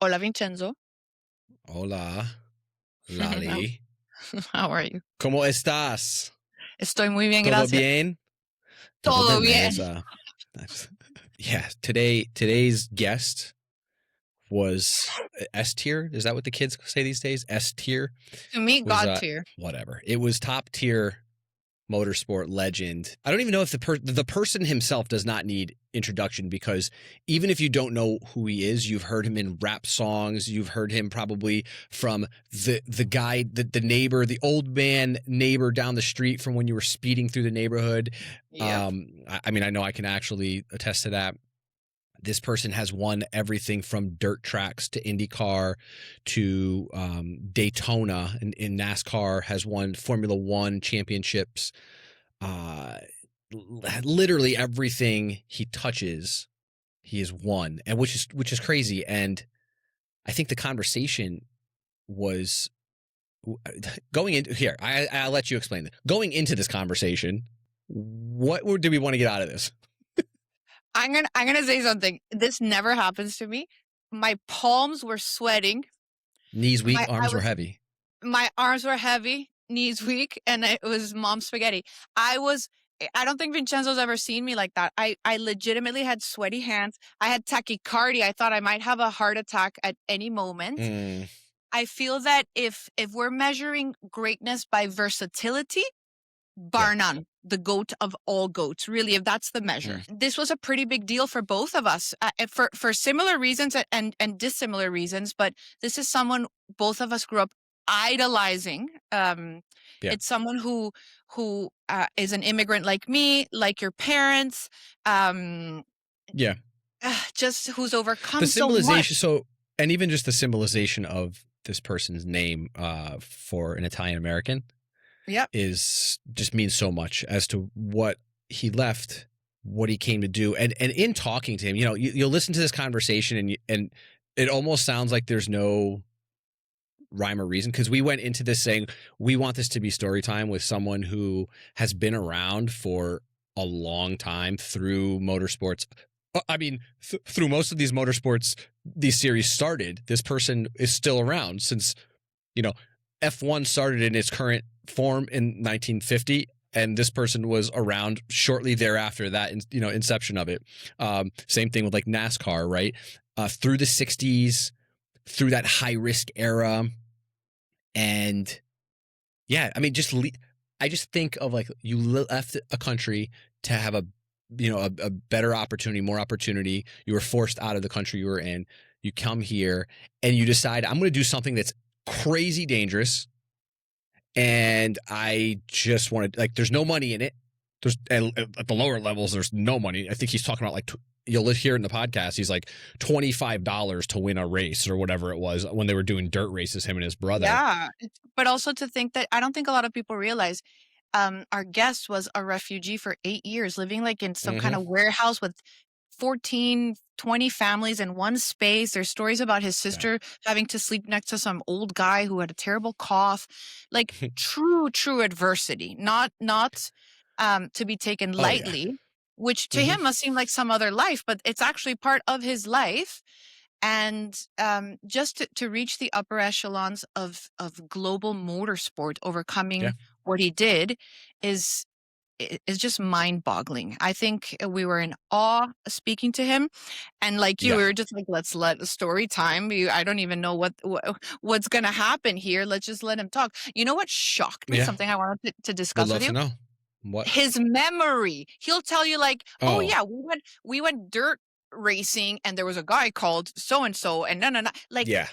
Hola, Vincenzo. Hola, How Lali. how are you? ¿Cómo estás? Estoy muy bien, ¿Todo gracias. bien? Todo Todo bien. beleza. Yeah, today's guest was S tier. Is that what the kids say these days? S tier To me, was God tier. whatever. It was top tier motorsport legend. I don't even know if the person himself does not need introduction, because even if you don't know who he is, you've heard him in rap songs. You've heard him probably from the guy, the neighbor, the old man neighbor down the street from when you were speeding through the neighborhood. Yep. I mean, I know I can actually attest to that. This person has won everything from dirt tracks to IndyCar to Daytona in NASCAR, has won Formula One championships. Uh, Literally everything he touches, he has won, and which is crazy. And I think the conversation was going into here. I'll let you explain it. Going into this conversation, what do we want to get out of this? I'm gonna say something. This never happens to me. My palms were sweating. Knees weak, I arms were was heavy. my arms were heavy, knees weak, and it was mom spaghetti. I don't think Vincenzo's ever seen me like that. I legitimately had sweaty hands. I had tachycardia. I thought I might have a heart attack at any moment. Mm, I feel that if we're measuring greatness by versatility, yeah. bar none, the goat of all goats, really, if that's the measure. This was a pretty big deal for both of us, for similar reasons and dissimilar reasons, but this is someone both of us grew up idolizing. Yeah. It's someone who is an immigrant like me, like your parents, Yeah. just who's overcome The so much. symbolization. So, and even just the symbolization of this person's name for an Italian American Yep. is just means so much as to what he left, what he came to do. And in talking to him, you'll listen to this conversation, and it almost sounds like there's no rhyme or reason, because we went into this saying we want this to be story time with someone who has been around for a long time through motorsports. I mean, through most of these motorsports these series started, this person is still around since, F1 started in its current form in 1950, and this person was around shortly thereafter, that inception of it. Same thing with like NASCAR, right? Through the 60s, through that high risk era. And yeah, I mean, I just think of like, you left a country to have a better opportunity, more opportunity. You were forced out of the country you were in. You come here and you decide, I'm going to do something that's crazy dangerous. And I just want to, like, there's no money in it. And at the lower levels, there's no money. I think he's talking about, like, you'll hear in the podcast, he's like $25 to win a race or whatever it was when they were doing dirt races, him and his brother. Yeah, but also to think that I don't think a lot of people realize our guest was a refugee for 8 years, living like in some kind of warehouse with 14, 20 families in one space. There's stories about his sister having to sleep next to some old guy who had a terrible cough. Like true adversity, not to be taken lightly, which to him must seem like some other life, but it's actually part of his life. And just to reach the upper echelons of global motorsport, overcoming what he did is just mind-boggling. I think we were in awe speaking to him, and like you, we were just like, let's let story time. I don't even know what's gonna happen here. Let's just let him talk. You know what shocked me? Something I wanted to Would discuss with love you. to know. What? His memory. He'll tell you like, oh Oh, yeah, we went dirt racing and there was a guy called so and so, and no, like yeah.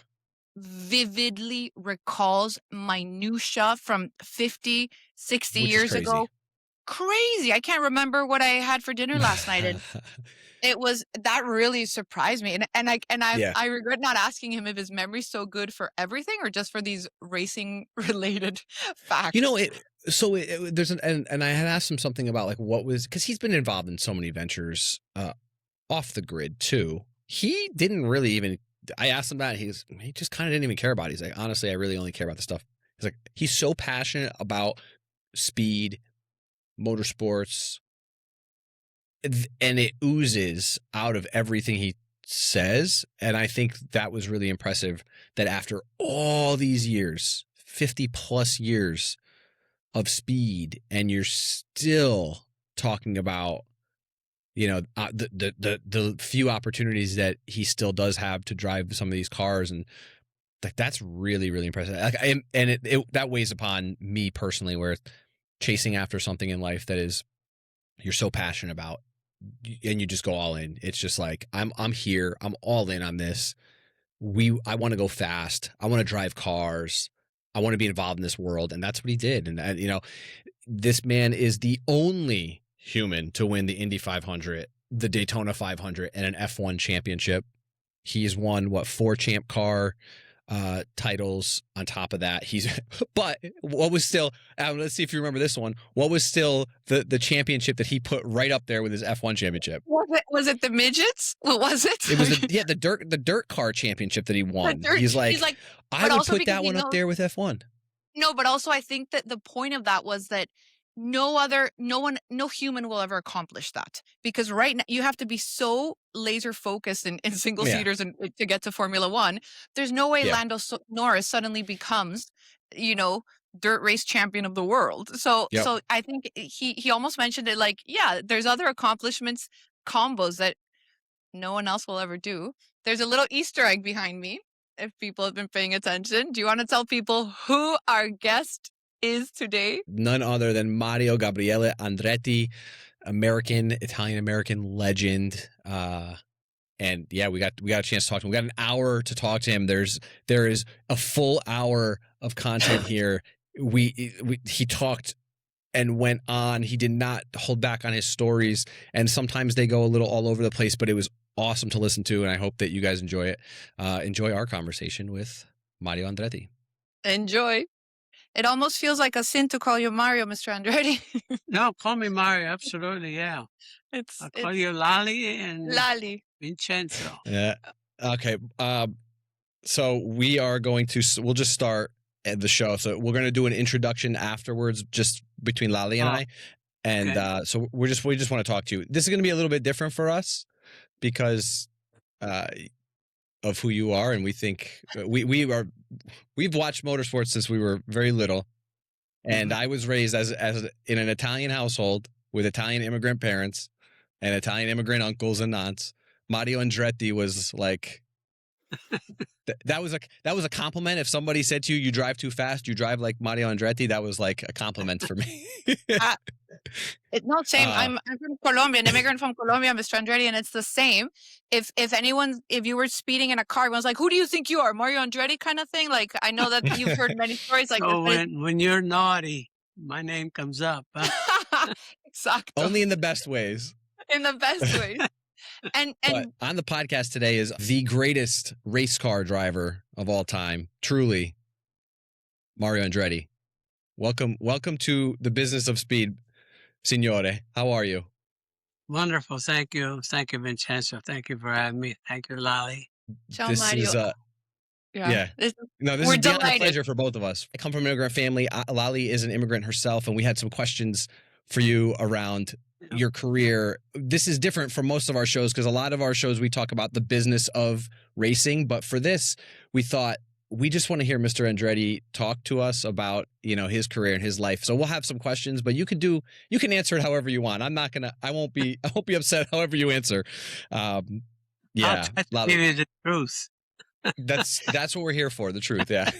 vividly recalls minutia from 50, 60 Which is years crazy. ago. Crazy. I can't remember what I had for dinner last night, and that really surprised me. And I regret not asking him if his memory's so good for everything or just for these racing related facts. There's and I had asked him something about like what was, because he's been involved in so many ventures off the grid too. He didn't really even, I asked him that, he just kind of didn't even care about it. He's like, honestly, I really only care about the stuff. He's like, he's so passionate about speed, motorsports, and it oozes out of everything he says. And I think that was really impressive that after all these years, 50 plus years of speed, and you're still talking about, the few opportunities that he still does have to drive some of these cars. And like, that's really, really impressive. Like, that weighs upon me personally, where chasing after something in life that is you're so passionate about, and you just go all in. It's just like, I'm here. I'm all in on this. I want to go fast. I want to drive cars. I want to be involved in this world. And that's what he did. And this man is the only human to win the Indy 500, the Daytona 500, and an F1 championship. He's won 4 champ car titles on top of that. But what was still, let's see if you remember this one. What was still the championship that he put right up there with his F1 championship? Was it the midgets? What was it? It was the dirt car championship that he won. He's like, I would put that one up there with F1. No, but also I think that the point of that was that no human will ever accomplish that, because right now you have to be so laser focused in single seaters and to get to Formula One. There's no way Lando Norris suddenly becomes, dirt race champion of the world. So I think he almost mentioned it like, there's other accomplishments, combos that no one else will ever do. There's a little Easter egg behind me, if people have been paying attention. Do you want to tell people who our guest is today? None other than Mario Gabriele Andretti, Italian-American legend. And we got a chance to talk to him. We got an hour to talk to him. There is a full hour of content here. He talked and went on. He did not hold back on his stories, and sometimes they go a little all over the place, but it was awesome to listen to, and I hope that you guys enjoy it. Enjoy our conversation with Mario Andretti. Enjoy. It almost feels like a sin to call you Mario, Mr. Andretti. No, call me Mario. Absolutely, yeah. I'll call you Lali and Vincenzo. Yeah. Okay. So we'll just start at the show. So we're going to do an introduction afterwards, just between Lali and I. And okay. So we just want to talk to you. This is going to be a little bit different for us because of who you are, and we think we've watched motorsports since we were very little, and I was raised as in an Italian household with Italian immigrant parents and Italian immigrant uncles and aunts. Mario Andretti was like that was a compliment. If somebody said to you, "You drive too fast, you drive like Mario Andretti," that was like a compliment for me. It's not same. I'm from Colombia, an immigrant from Colombia, Mr. Andretti, and it's the same. If you were speeding in a car, everyone's like, "Who do you think you are, Mario Andretti?" kind of thing. Like, I know that you've heard many stories like so this. When you're naughty, my name comes up. Exactly. Only in the best ways. In the best ways. And on the podcast today is the greatest race car driver of all time, truly, Mario Andretti. Welcome to the business of speed, Signore. How are you? Wonderful. Thank you, Vincenzo. Thank you for having me. Thank you, Lali. Ciao, this Mario. Is this is beyond a pleasure for both of us. I come from an immigrant family. Lali is an immigrant herself, and we had some questions for you around your career. This is different from most of our shows because a lot of our shows we talk about the business of racing, but for this we thought we just want to hear Mr. Andretti talk to us about his career and his life. So we'll have some questions, but you can answer it however you want. I won't be upset however you answer. I'll try to give you the truth. That's what we're here for, the truth. Yeah.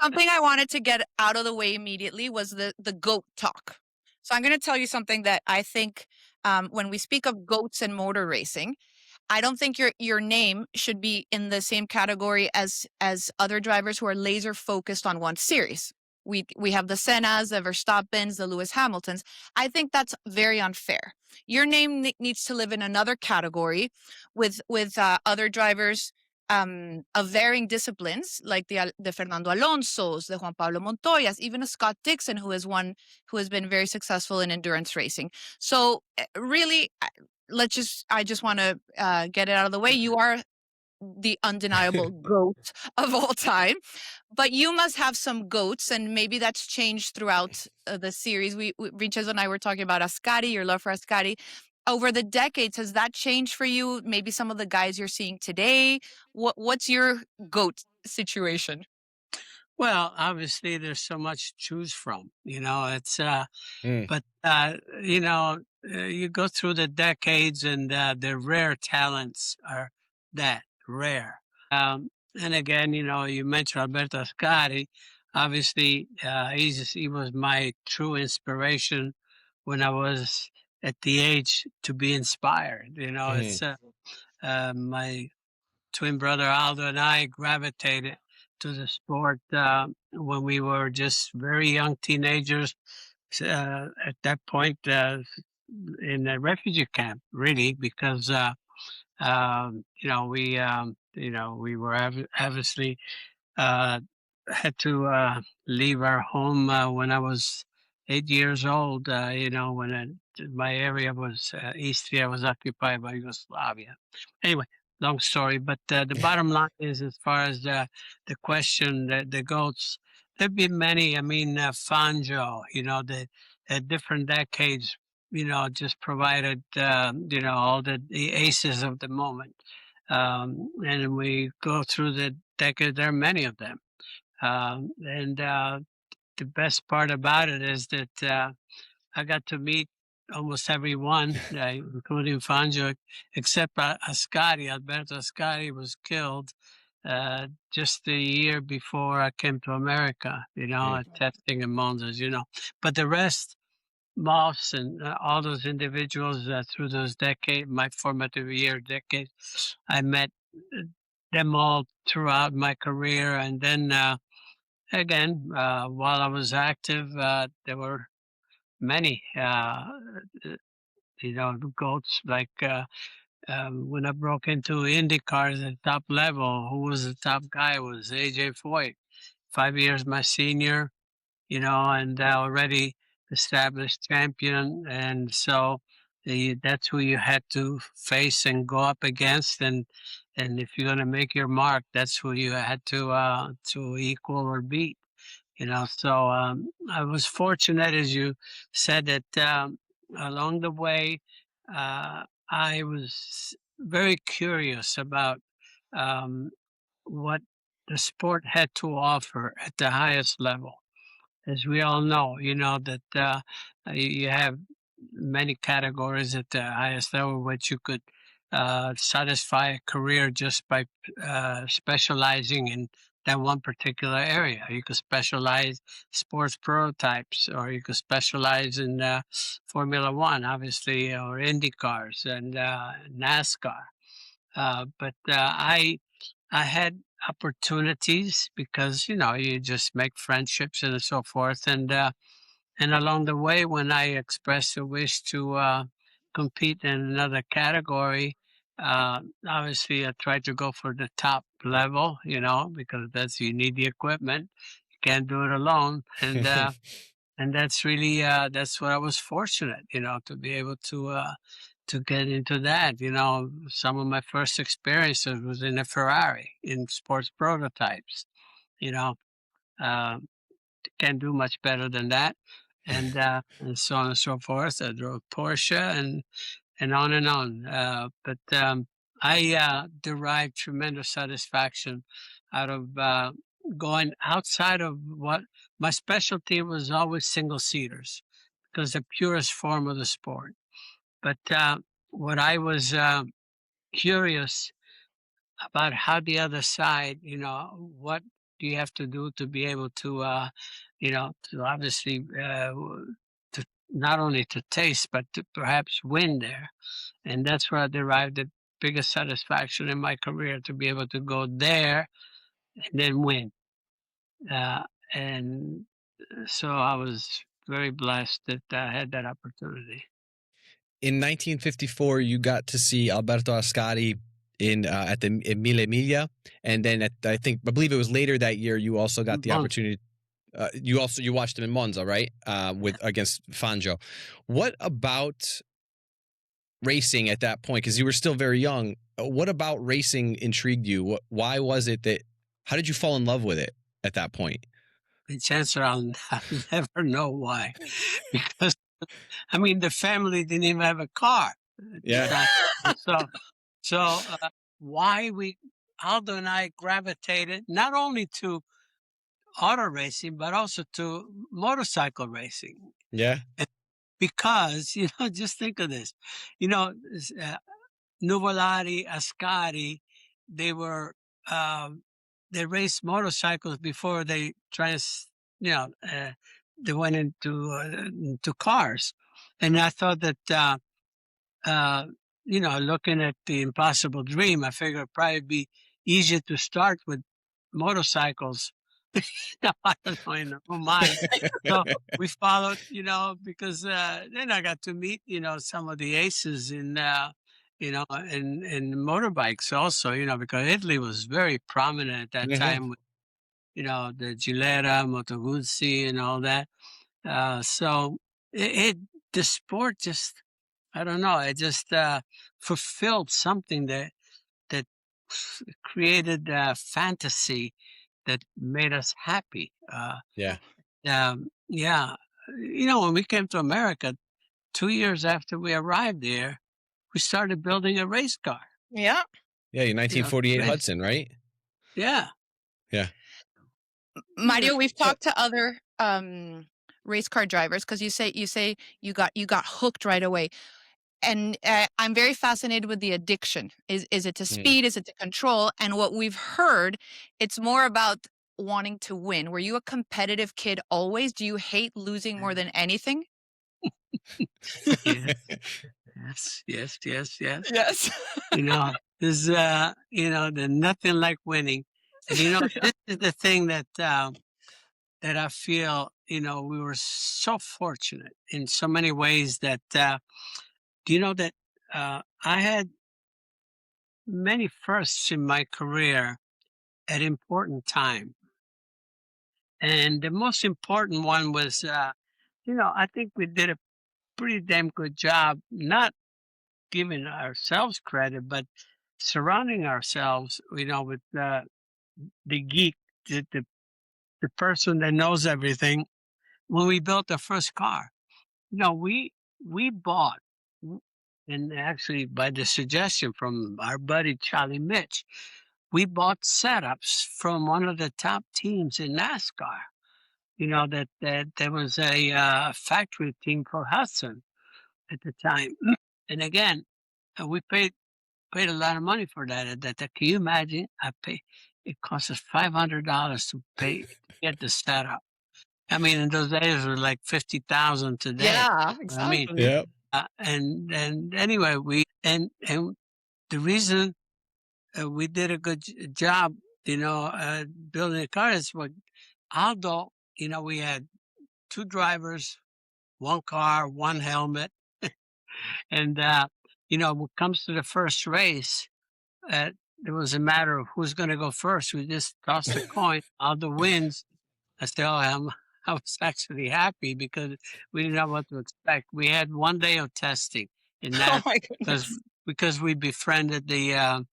Something I wanted to get out of the way immediately was the GOAT talk. So I'm going to tell you something that I think when we speak of GOATs and motor racing, I don't think your name should be in the same category as other drivers who are laser focused on one series. We have the Sennas, the Verstappens, the Lewis Hamiltons. I think that's very unfair. Your name needs to live in another category with other drivers of varying disciplines, like the Fernando Alonso's, the Juan Pablo Montoya's, even a Scott Dixon, who has been very successful in endurance racing. So really, I just want to get it out of the way. You are the undeniable GOAT of all time, but you must have some GOATs, and maybe that's changed throughout the series. Vincenzo and I were talking about Ascari, your love for Ascari. over the decades, has that changed for you? Maybe some of the guys you're seeing today? What's your GOAT situation? Well, obviously, there's so much to choose from. It's Mm. but you go through the decades, and the rare talents are that rare. And again, you mentioned Alberto Ascari. Obviously, he was my true inspiration when I was at the age to be inspired. Mhm. It's my twin brother Aldo and I gravitated to the sport when we were just very young teenagers. At that point, in a refugee camp, really, because we were obviously uh, had to leave our home when I was 8 years old. My area was Istria was occupied by Yugoslavia. Anyway, long story, but the bottom line is, as far as the question, the goats, there've been many. I mean, Fangio, the different decades, just provided, all the aces of the moment. And we go through the decade, there are many of them. And the best part about it is that I got to meet almost everyone, including Fangio, except Ascari. Alberto Ascari was killed just a year before I came to America, Mm. testing in Monza, But the rest, Moss and all those individuals through those decades, my formative decades, I met them all throughout my career. And then again, while I was active, there were many, goats. Like when I broke into Indy cars at top level, who was the top guy was AJ Foyt, 5 years my senior, and already established champion. And so that's who you had to face and go up against. And if you're going to make your mark, that's who you had to equal or beat. So I was fortunate, as you said, that along the way, I was very curious about um, what the sport had to offer at the highest level. As we all know, that you have many categories at the highest level, which you could satisfy a career just by specializing in that one particular area. You could specialize sports prototypes, or you could specialize in Formula One, obviously, or Indy cars and NASCAR. But I had opportunities because you just make friendships and so forth, and along the way, when I expressed a wish to compete in another category, obviously I tried to go for the top level, because you need the equipment. You can't do it alone, and that's really that's what I was fortunate, to be able to get into that. Some of my first experiences was in a Ferrari in sports prototypes. You know, uh, can't do much better than that, and so on and so forth. I drove Porsche and on and on. But I derived tremendous satisfaction out of going outside of what my specialty was. Always single seaters, because the purest form of the sport. But what I was curious about, how the other side, what do you have to do to be able to, to obviously, to not only to taste, but to perhaps win there. And that's where I derived the biggest satisfaction in my career, to be able to go there and then win. And so I was very blessed that I had that opportunity. In 1954, you got to see Alberto Ascari in Mille Miglia, and then I believe it was later that year you also got the opportunity. You watched him in Monza, right? With against Fangio. What about racing at that point? Because you were still very young. What about racing intrigued you? Why was it that? How did you fall in love with it at that point? The answer, I'll never know why, because I mean, the family didn't even have a car. Yeah. So why Aldo and I gravitated not only to auto racing but also to motorcycle racing Yeah. because just think of this, you know, Nuvolari, Ascari, they were they raced motorcycles before they you know uh, they went into cars, and I thought that uh, looking at the Impossible Dream, I figured it'd probably be easier to start with motorcycles. No, I don't know in my mind. So we followed, because then I got to meet, some of the aces in motorbikes also, because Italy was very prominent at that Mhm. time with, the Gilera, Moto Guzzi and all that. So the sport just, I don't know, it just fulfilled something that created fantasy that made us happy. Yeah. Yeah, when we came to America, 2 years after we arrived there, we started building a race car. Yeah. Yeah, your You know, 1948 race. Hudson, right? Yeah. Yeah. Mario, we've So talked to other race car drivers because you say you got hooked right away. And I'm very fascinated with the addiction. Is it to mm. speed? Is it to control? And what we've heard, it's more about wanting to win. Were you a competitive kid always? Do you hate losing more than anything? Yes. Yes. Yes. Yes. Yes. Yes. There's there's nothing like winning, and this is the thing that I feel, we were so fortunate in so many ways that, do you know that I had many firsts in my career at important time. And the most important one was, I think we did a pretty damn good job, not giving ourselves credit, but surrounding ourselves, with the geek, the person that knows everything. When we built the first car, we bought, and actually by the suggestion from our buddy Charlie Mitch, we bought setups from one of the top teams in NASCAR. That there was a factory team for Hudson at the time, and again, we paid a lot of money for that. Can you imagine? It cost us $500 to get the setup. I mean, in those days, it was like 50,000 today. Yeah, I mean, exactly. Yep. and anyway, and the reason we did a good job, building a car is what Aldo. We had two drivers, one car, one helmet, and when it comes to the first race, it was a matter of who's going to go first. We just tossed a coin. Aldo wins. I said, "Oh, I was actually happy because we didn't know what to expect. We had 1 day of testing in Oh that my because goodness. because we befriended the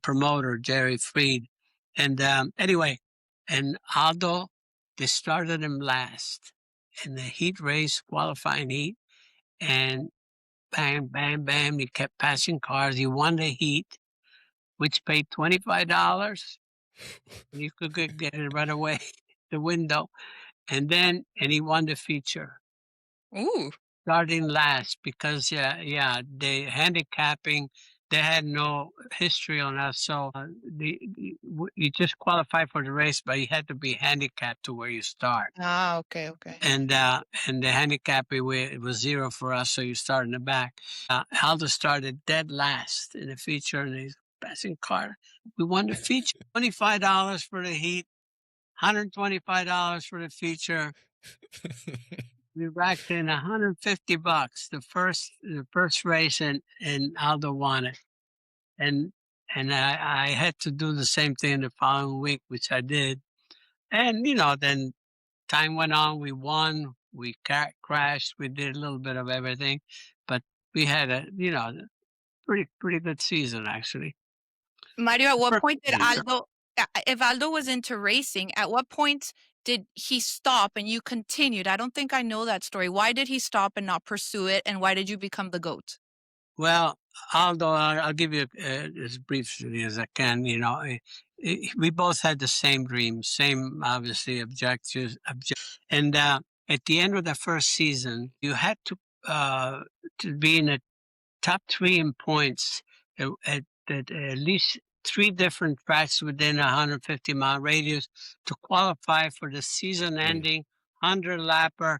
promoter Jerry Freed, and anyway, and Aldo, they started him last in the heat race, qualifying heat, and bam, bam, bam, he kept passing cars. He won the heat, which paid $25. You could get it right away the window. And he won the feature, Ooh. starting last because the handicapping, they had no history on us, so you just qualified for the race, but you had to be handicapped to where you start. Ah, okay, okay. And the handicap it was zero for us, so you start in the back. Aldo started dead last in the feature, and he's passing car. We won the feature, $25 for the heat, $125 for the feature. We racked in $150 the first race, and Aldo won it. And I had to do the same thing the following week, which I did. And then time went on. We won. We crashed. We did a little bit of everything, but we had a pretty good season actually. Mario, at what point did Perfect. if Aldo was into racing, at what point did he stop and you continued? I don't think I know that story. Why did he stop and not pursue it? And why did you become the GOAT? Well, Aldo, I'll give you as briefly as I can. We both had the same dreams, same obviously objectives. And at the end of the first season, you had to be in the top three in points at least three different tracks within a 150-mile radius to qualify for the season-ending 100-lapper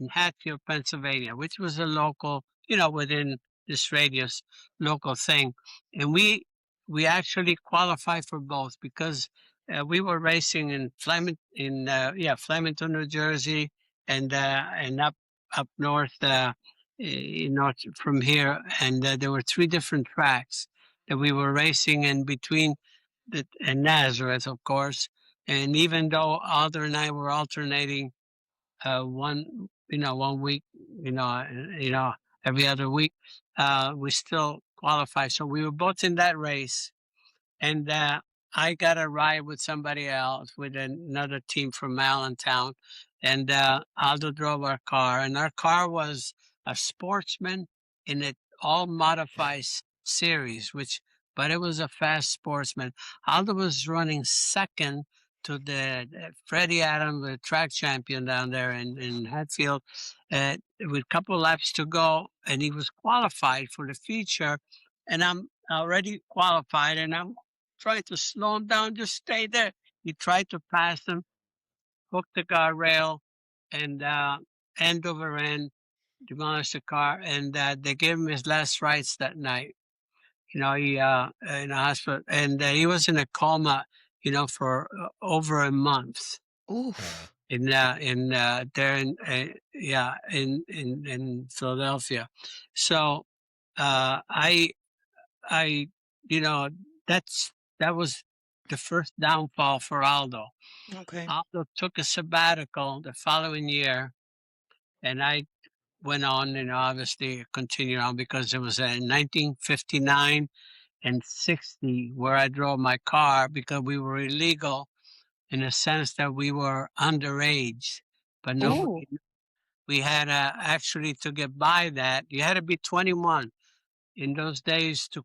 in Hatfield, Pennsylvania, which was a local, within this radius, local thing. And we actually qualified for both because we were racing in Flemington, New Jersey, and up north. From here, and there were three different tracks that we were racing in between, and Nazareth, of course. And even though Alder and I were alternating, one week, every other week, we still qualified. So we were both in that race, and I got a ride with somebody else, with another team from Allentown, and Aldo drove our car, and our car was a Sportsman in an all modified series, but it was a fast Sportsman. Aldo was running second to the Freddie Adams, the track champion down there in Hatfield, with a couple laps to go, and he was qualified for the feature, and I'm already qualified, and I'm trying to slow him down, just stay there. He tried to pass him, hooked the guardrail, and end over end, demolished the car, and they gave him his last rites that night. He in a hospital, and he was in a coma, for over a month. Oof. In there in Philadelphia. So I that was the first downfall for Aldo. Okay. Aldo took a sabbatical the following year, and I went on and obviously continued on because it was in 1959 and 60 where I drove my car because we were illegal in the sense that we were underage, but Oh. nobody. We had actually to get by that. You had to be 21 in those days to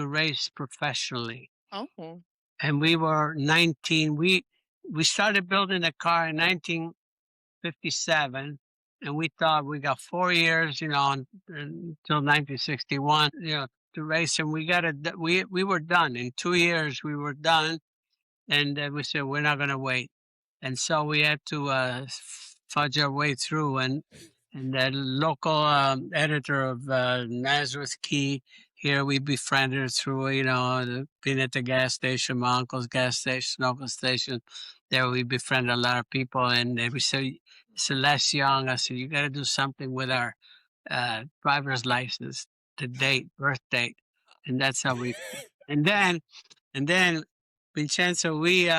race professionally. Oh. And we were 19. We started building the car in 1957, and we thought we got 4 years, until 1961, to race. And we were done in 2 years. We were done, and we said we're not going to wait, and so we had to fudge our way through. And the local editor of Nazareth Key here, we befriended her through, being at the gas station, my uncle's gas station, local station. There we befriended a lot of people, and we said, Les Young, I said, you got to do something with our driver's license, the date, birth date. And that's how we, and then, Vincenzo, we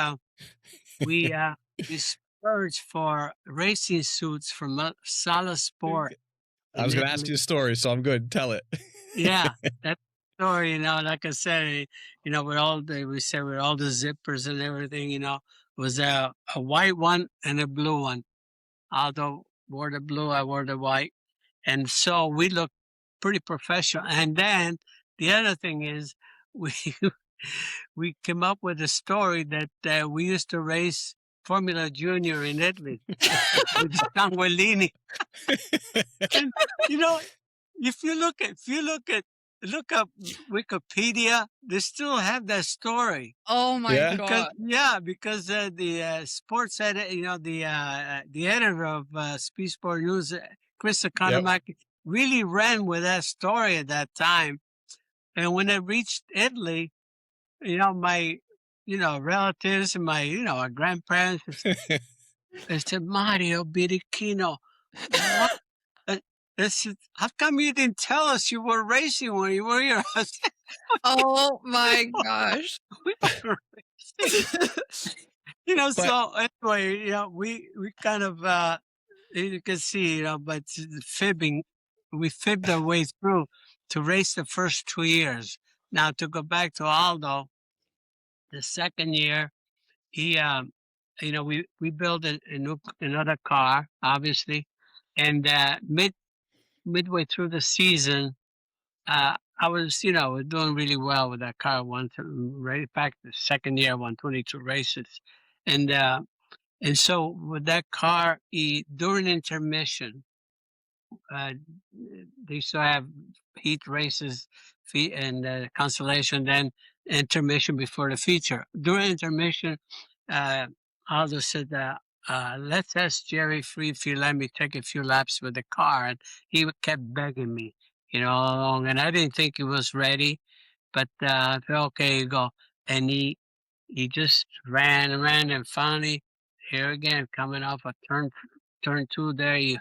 splurged for racing suits from Sala Sport I was in going to ask Italy. you a story, so I'm good. Tell it. Yeah, that story, like I said, with with all the zippers and everything, it was a white one and a blue one. Aldo wore the blue, I wore the white. And so we looked pretty professional. And then the other thing is we we came up with a story that we used to race Formula Junior in Italy with Sanguellini. And if you look up Wikipedia, they still have that story. Oh my Yeah. Because the sports edit, the editor of Speed Sport News, Chris Economaki, really ran with that story at that time. And when it reached Italy, my relatives and my our grandparents, they said, Mario Birichino, what? They said, how come you didn't tell us you were racing when you were here? I said, Oh my gosh. we were racing. So anyway, we kind of, you can see, but fibbing, we fibbed our way through to race the first 2 years. Now, to go back to Aldo, the second year, he, we built another car, obviously, and midway through the season, I was, doing really well with that car. Right back the second year, I won 22 races, and so with that car, during intermission, uh, they used to have heat races, and consolation, then intermission before the feature. During intermission, uh, Aldo said, let's ask Jerry Free if you let me take a few laps with the car. And he kept begging me, all along. And I didn't think he was ready, but I said, okay, you go. And he just ran and ran, and finally, here again, coming off a turn two there, he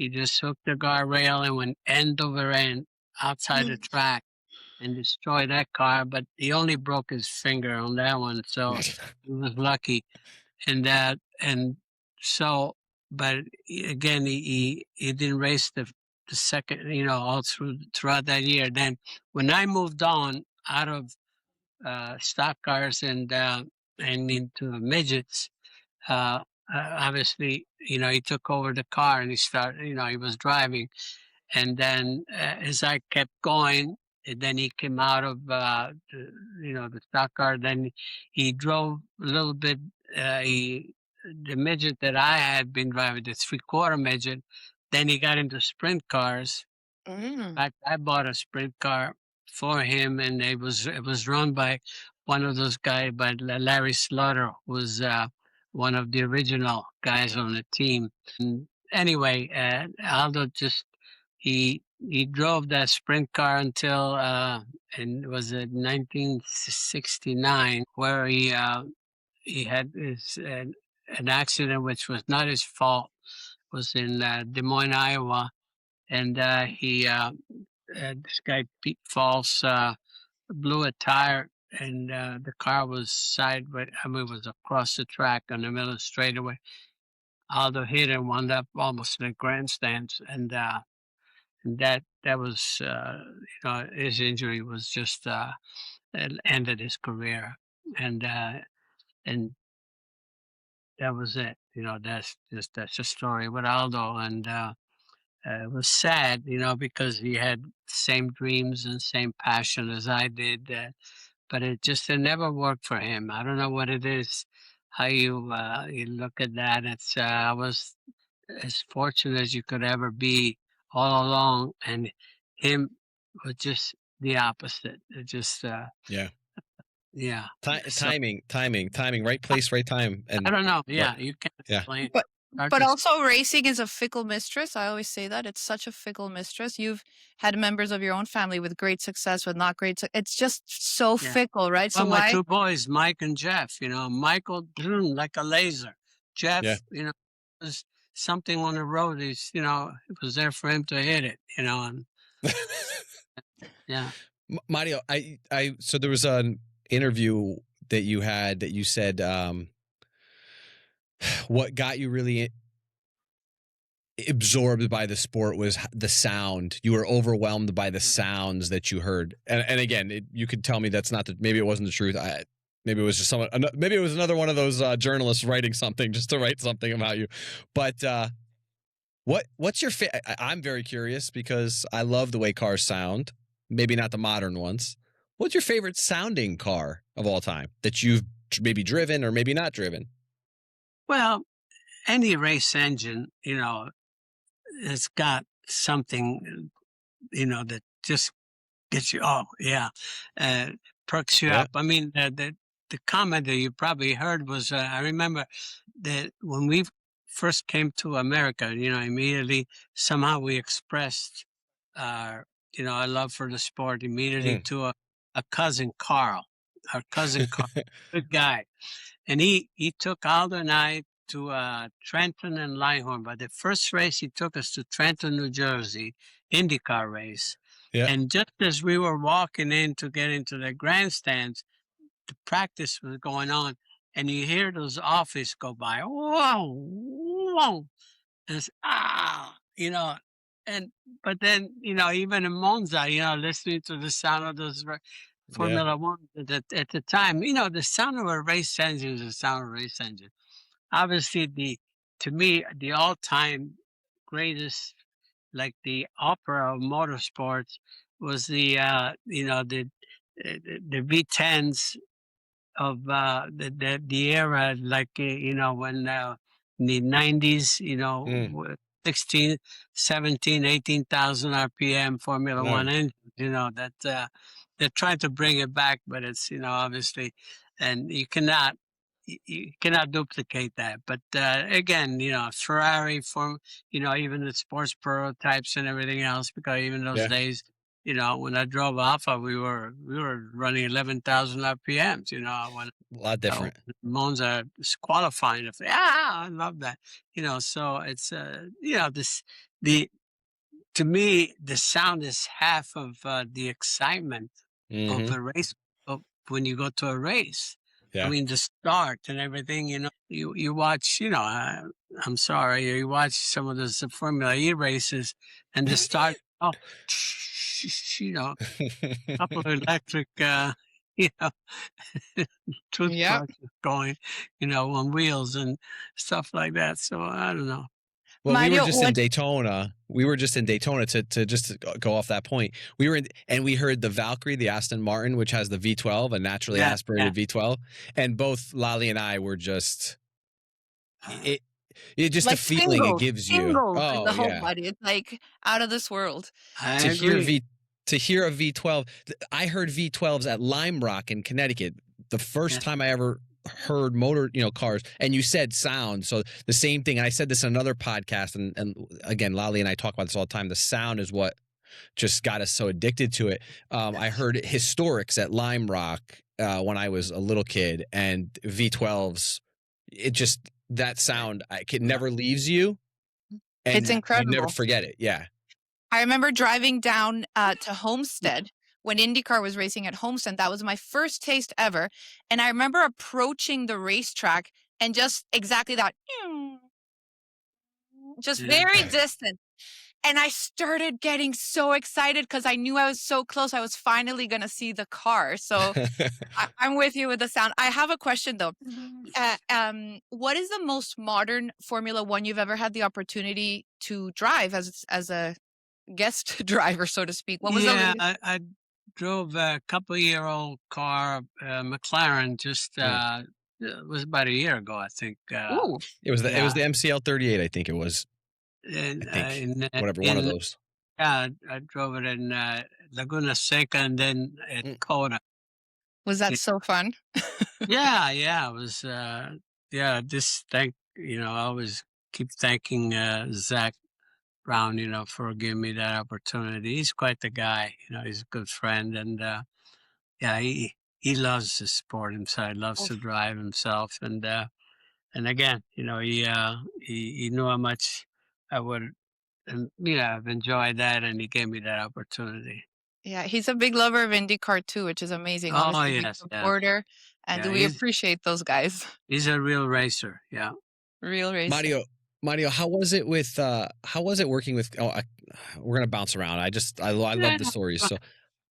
just hooked the guardrail and went end over end outside the track and destroyed that car. But he only broke his finger on that one, so he was lucky. And so, but again, he didn't race the second, all throughout that year. Then when I moved on out of stock cars and into midgets, obviously, he took over the car and he started, he was driving. And then as I kept going, and then he came out of, the stock car. Then he drove a little bit, the midget that I had been driving, the 3/4 midget. Then he got into sprint cars. In fact, I bought a sprint car for him, and it was run by one of those guys, by Larry Slaughter, who was one of the original guys on the team. And anyway, Aldo just he drove that sprint car until and it was in 1969 where he had an accident which was not his fault. It was in Des Moines, Iowa, and this guy Pete Falls blew a tire, and the car was sideways. I mean, it was across the track on the middle of the straightaway. Aldo hit and wound up almost in the grandstands, and that was his injury was just it ended his career, and and that was it. That's the story with Aldo, and it was sad, because he had the same dreams and same passion as I did, but it never worked for him. I don't know what it is, how you look at that. I was as fortunate as you could ever be all along, and him was just the opposite. It just Yeah. yeah. So Timing, right place, right time. I And don't know. right. Yeah, you can't Yeah. explain. But also racing is a fickle mistress. I always say that. It's such a fickle mistress. You've had members of your own family with great success, with not great it's just so Yeah. fickle, right? Well, So my why two boys, Mike and Jeff, Michael, like a laser. Jeff, Yeah. Was something on the road. It was there for him to hit it, and yeah. Mario, so there was an interview that you had that you said what got you really absorbed by the sport was the sound. You were overwhelmed by the sounds that you heard. And again, you could tell me that's not maybe it wasn't the truth. Maybe it was just maybe it was another one of those journalists writing something just to write something about you. But what's your I'm very curious because I love the way cars sound. Maybe not the modern ones. What's your favorite sounding car of all time that you've maybe driven or maybe not driven? Well, any race engine, it's got something, that just gets you. Oh, yeah, perks you up. I mean, the comment that you probably heard was, I remember that when we first came to America, immediately somehow we expressed our, our love for the sport immediately to a cousin Carl, our cousin Carl, good guy, and he took Aldo and I to Trenton and Linehorn. But the first race, he took us to Trenton, New Jersey, IndyCar race. Yeah. And just as we were walking in to get into the grandstands, the practice was going on, and you hear those offices go by. Whoa, whoa. And it's, but then, even in Monza, listening to the sound of those Formula One at the time, the sound of a race engine is the sound of a race engine. Obviously, to me, the all-time greatest, like the opera of motorsports, was the the V10s of the era, like when in the 90s, Mm. 16, 17, 18,000 RPM Formula No. One engines, that they're trying to bring it back, but it's obviously, and you cannot duplicate that. But again, Ferrari, even the sports prototypes and everything else, because even those Yeah. days, when I drove Alpha, we were running 11,000 RPMs. When A lot different. Monza is qualifying, I love that. So it's this the to me the sound is half of the excitement of Hmm. a race. Of when you go to a race, I Yeah. mean the start and everything. You watch. I'm sorry, you watch some of those Formula E races and the start. Oh, couple of electric, you know, Yep. toothbrushes going, on wheels and stuff like that. So I don't know. Well, we were Mario, just in what Daytona. We were just in Daytona to just to go off that point. We were in, and we heard the Valkyrie, the Aston Martin, which has the V12, a naturally Yeah, yeah. aspirated V12, and both Lally and I were just it. It just the like feeling it tingles, gives you. tingles in Oh the whole yeah, body. It's like out of this world. I to hear agree. V to hear a V12. I heard V12s at Lime Rock in Connecticut. The Yeah, first time I ever heard motor, cars, and you said sound. So the same thing. And I said this in another podcast, and again, Lally and I talk about this all the time. The sound is what just got us so addicted to it. I heard historics at Lime Rock when I was a little kid, and V12s. It just that sound it yeah, never leaves you, It's and yeah. you never incredible. forget it. Yeah. I remember driving down to Homestead when IndyCar was racing at Homestead. That was my first taste ever. And I remember approaching the racetrack and just exactly that, just Yeah. very distant. And I started getting so excited because I knew I was so close. I was finally going to see the car. So I'm with you with the sound. I have a question though. What is the most modern Formula One you've ever had the opportunity to drive as a guest driver, so to speak? What was the Yeah, latest? I drove a couple-year-old car, McLaren, just Mm. it was about a year ago, I think. Ooh, It was Yeah, the MCL 38, I think it was. I in think in whatever one of in those. yeah, I drove it in Laguna Seca and then at Mm. Coda. was that so fun? Yeah, yeah, it was. Yeah, just I always keep thanking Zach Brown, for giving me that opportunity. He's quite the guy. He's a good friend, and yeah, he loves the sport himself. He loves to drive himself, and again, he knew how much I would, and I've enjoyed that, and he gave me that opportunity. Yeah, he's a big lover of IndyCar too, which is amazing. Oh Obviously, a big yes, yes, supporter, and yeah. we He's appreciate those guys. he's a real racer. Yeah. Real racer. Mario, Mario, how was it working with? We're gonna bounce around. I love the Yeah. stories. So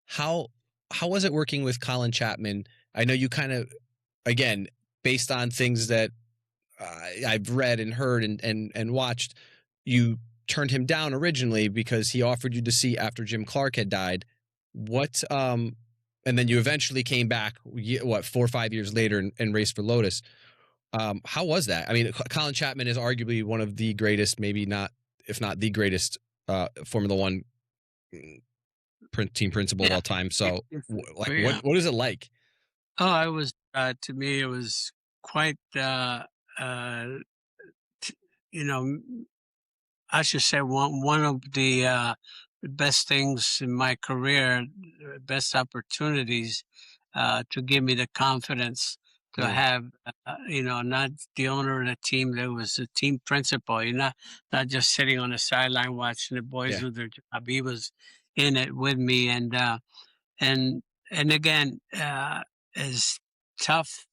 how how was it working with Colin Chapman? I know you kind of again based on things that I've read and heard and watched. You turned him down originally because he offered you to see after Jim Clark had died. What and then you eventually came back. What 4 or 5 years later and raced for Lotus. How was that? I mean, Colin Chapman is arguably one of the greatest, maybe not, if not the greatest, Formula One team principal of Yeah. all time. Yeah. So, like, Yeah. what is it like? Oh, I was to me it was quite uh t- you know m- I should say one of the best things in my career, best opportunities to give me the confidence to Mm, have not the owner of the team, that was the team principal. You're not just sitting on the sideline watching the boys yeah, do their job. He was in it with me, and and again, as tough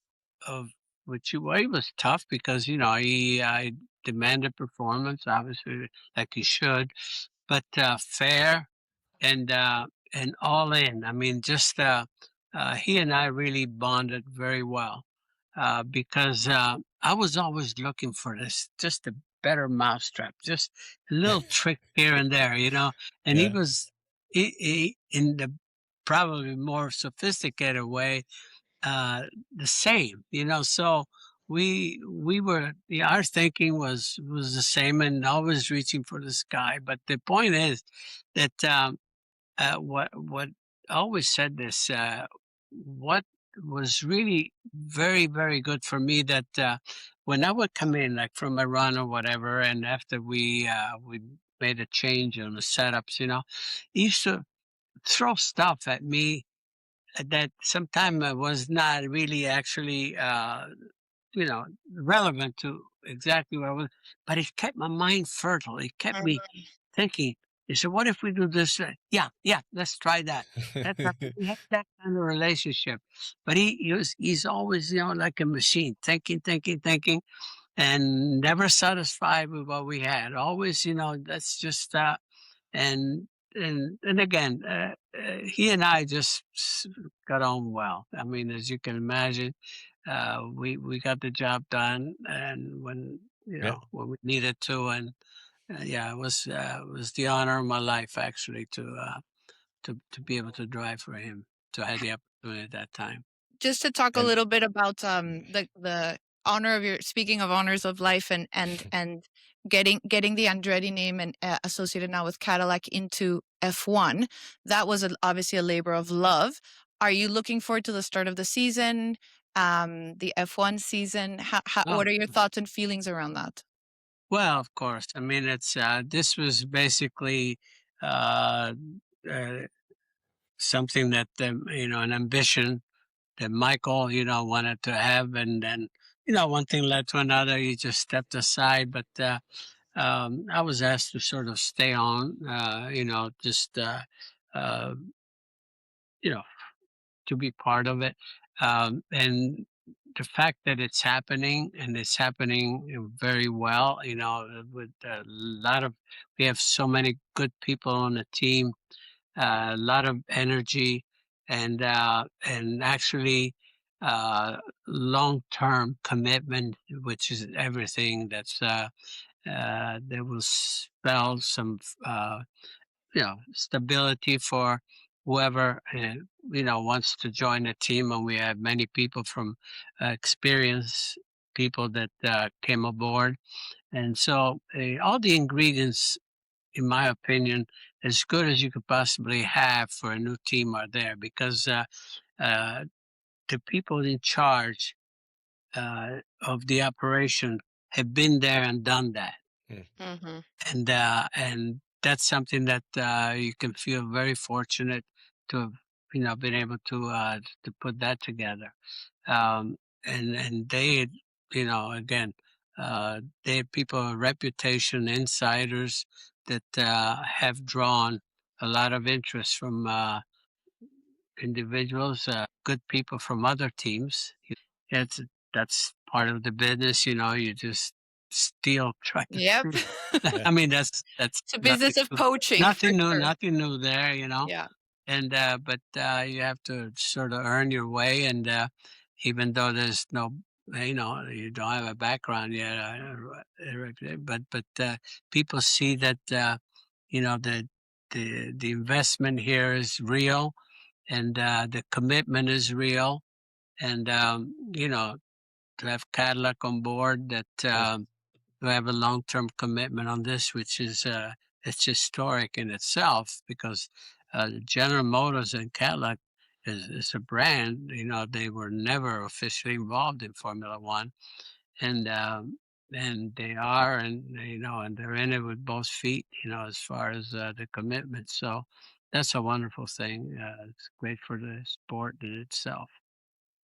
of which well, he was tough because he demanded performance, obviously, like he should, but fair and all in. I mean, just he and I really bonded very well because I was always looking for this, just a better mousetrap, just a little trick here and there, and he yeah, was. in the probably more sophisticated way, the same, so we were, our thinking was the same and always reaching for the sky. But the point is that, what I always said this, what was really very, very good for me, that when I would come in, like from a run or whatever, and after we made a change on the setups, he used to throw stuff at me that sometimes was not really actually, relevant to exactly where I was, but it kept my mind fertile. It kept me Mhm. thinking. He said, "What if we do this?" Yeah, yeah, let's try that. We had that kind of relationship. But he's always, like a machine, thinking, thinking, thinking, and never satisfied with what we had. Always, that's just, and and again, he and I just got on well. I mean, as you can imagine, we got the job done, and Yeah. when we needed to, and yeah, it was the honor of my life, actually, to be able to drive for him. To have the opportunity at that time. Just to talk a And little bit about the honor of your, speaking of honors of life, and getting the Andretti name and associated now with Cadillac into F1. That was obviously a labor of love. Are you looking forward to the start of the season, the F1 season? Oh, What are your thoughts and feelings around that? well, of course. I mean, it's this was basically, uh, uh, something that, an ambition that Michael, wanted to have, and then, one thing led to another. He just stepped aside, but I was asked to sort of stay on, just uh, you know, to be part of it, and the fact that it's happening, and it's happening very well, with a lot of, we have so many good people on the team, a lot of energy, and actually, uh, long-term commitment, which is everything. That will spell some, stability for whoever, wants to join the team. And we have many people from, experienced people that came aboard, and so all the ingredients, in my opinion, as good as you could possibly have for a new team are there, because uh, the people in charge, of the operation, have been there and done that, mm, Hmm. and that's something that you can feel very fortunate to have, been able to put that together. um, and they, again, they people of reputation, insiders that have drawn a lot of interest from individuals, good people from other teams. It's That's part of the business. You just steal, try to Yep. yeah. I mean, that's It's a nothing business of new, poaching for sure. nothing new there, Yeah. and but you have to sort of earn your way, and even though there's no, you don't have a background yet, but people see that, the investment here is real, and the commitment is real, and to have Cadillac on board, that to have a long-term commitment on this, which is, it's historic in itself, because General Motors and Cadillac is a brand. They were never officially involved in Formula One, and they are, and and they're in it with both feet. As far as the commitment, so that's a wonderful thing. It's great for the sport in itself.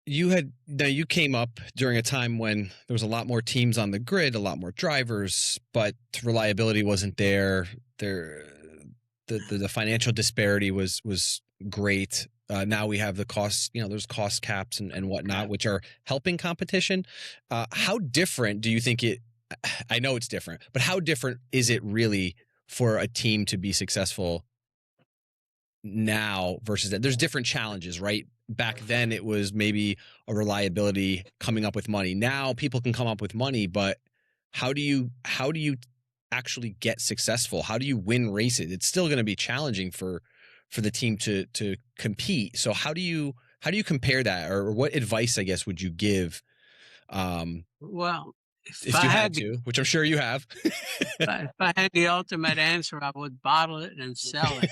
You came up during a time when there was a lot more teams on the grid, a lot more drivers, but reliability wasn't there. The financial disparity was great. Now we have the costs, there's cost caps and whatnot, which are helping competition. How different do you think it? I know it's different, but how different is it really for a team to be successful now versus that? There's different challenges, right? Back then it was maybe a reliability, coming up with money. Now people can come up with money, but how do you actually get successful? How do you win races? It's still going to be challenging for for the team to compete. So how do you compare that, or what advice, I guess, would you give, Well, if if I you had had the to, which I'm sure you have? if I had the ultimate answer, I would bottle it and sell it.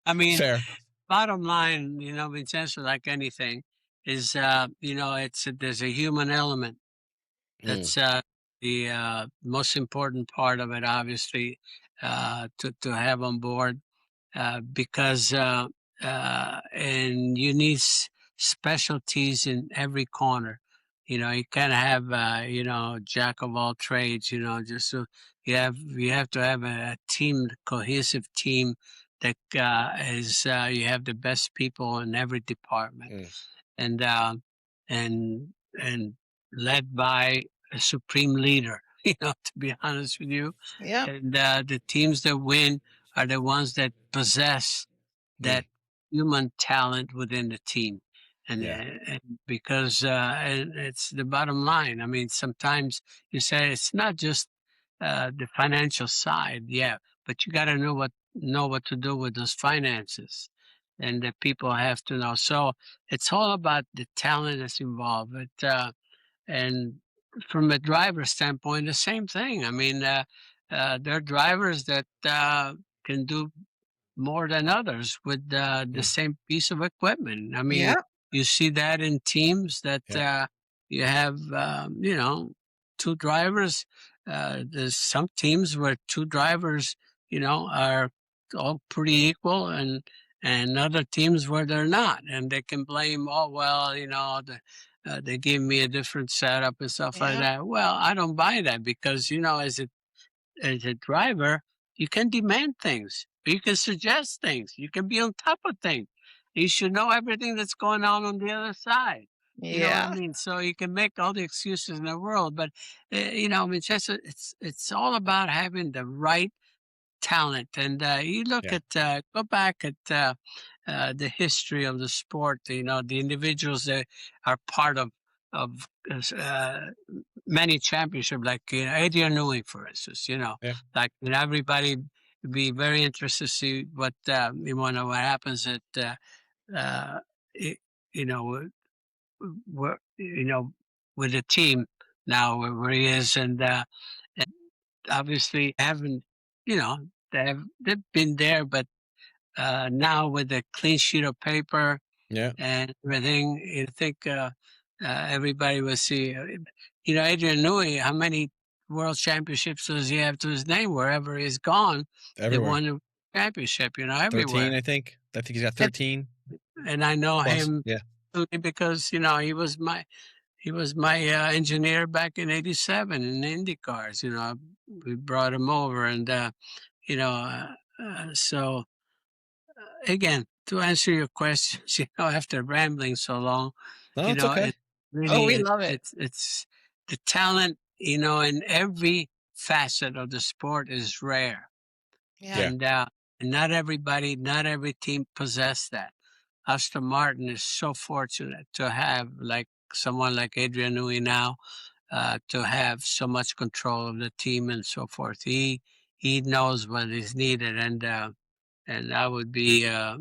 I mean, Fair. bottom line, Vincenzo, like anything, is there's a human element. Mm, That's the most important part of it, obviously, to have on board, because and you need specialties in every corner. You can't have jack of all trades. Just so you have to have a team, cohesive team that is you have the best people in every department, mm, and and and led by a supreme leader. To be honest with you, Yeah. and the teams that win are the ones that possess mm, that human talent within the team. yeah, And because and it's the bottom line. I mean, sometimes you say it's not just the financial side, yeah, but you got to know what to do with those finances, and the people have to know. So it's all about the talent that's involved. And from a driver standpoint, the same thing. I mean, there are drivers that can do more than others with the mm, same piece of equipment. I mean, Yeah. you see that in teams that yeah, you have, two drivers. There's some teams where two drivers, are all pretty equal, and other teams where they're not, and they can blame, oh well, they give me a different setup and stuff like Yeah. that. Well, I don't buy that because as a driver, you can demand things. You can suggest things. You can be on top of things. You should know everything that's going on the other side. You know what I Yeah. mean? So you can make all the excuses in the world, but I mean, it's all about having the right talent. And you look yeah, at go back at the history of the sport. The individuals that are part of uh, many championships, like Adrian Newey, for instance. yeah. Like everybody would be very interested to see what what happens at uh, it, you know where with the team now where he is, and obviously haven't you know they've been there, but now with a clean sheet of paper Yeah. and everything, you think everybody will see. Adrian Newey, how many world championships does he have to his name? Wherever he's gone, they Everywhere. won a championship. 13, Everywhere. I think. I think he's got It, 13 And I know plus. him Yeah. only because he was my engineer back in '87 in Indy cars. We brought him over, and you know, so again, to answer your questions, after rambling so long, No, it's okay. it oh, really we love it. it's the talent, in every facet of the sport is rare, Yeah. Yeah. and not everybody, not every team possess that. Aston Martin is so fortunate to have like someone like Adrian Newey now, to have so much control of the team and so forth. He knows what is needed, and I would be, I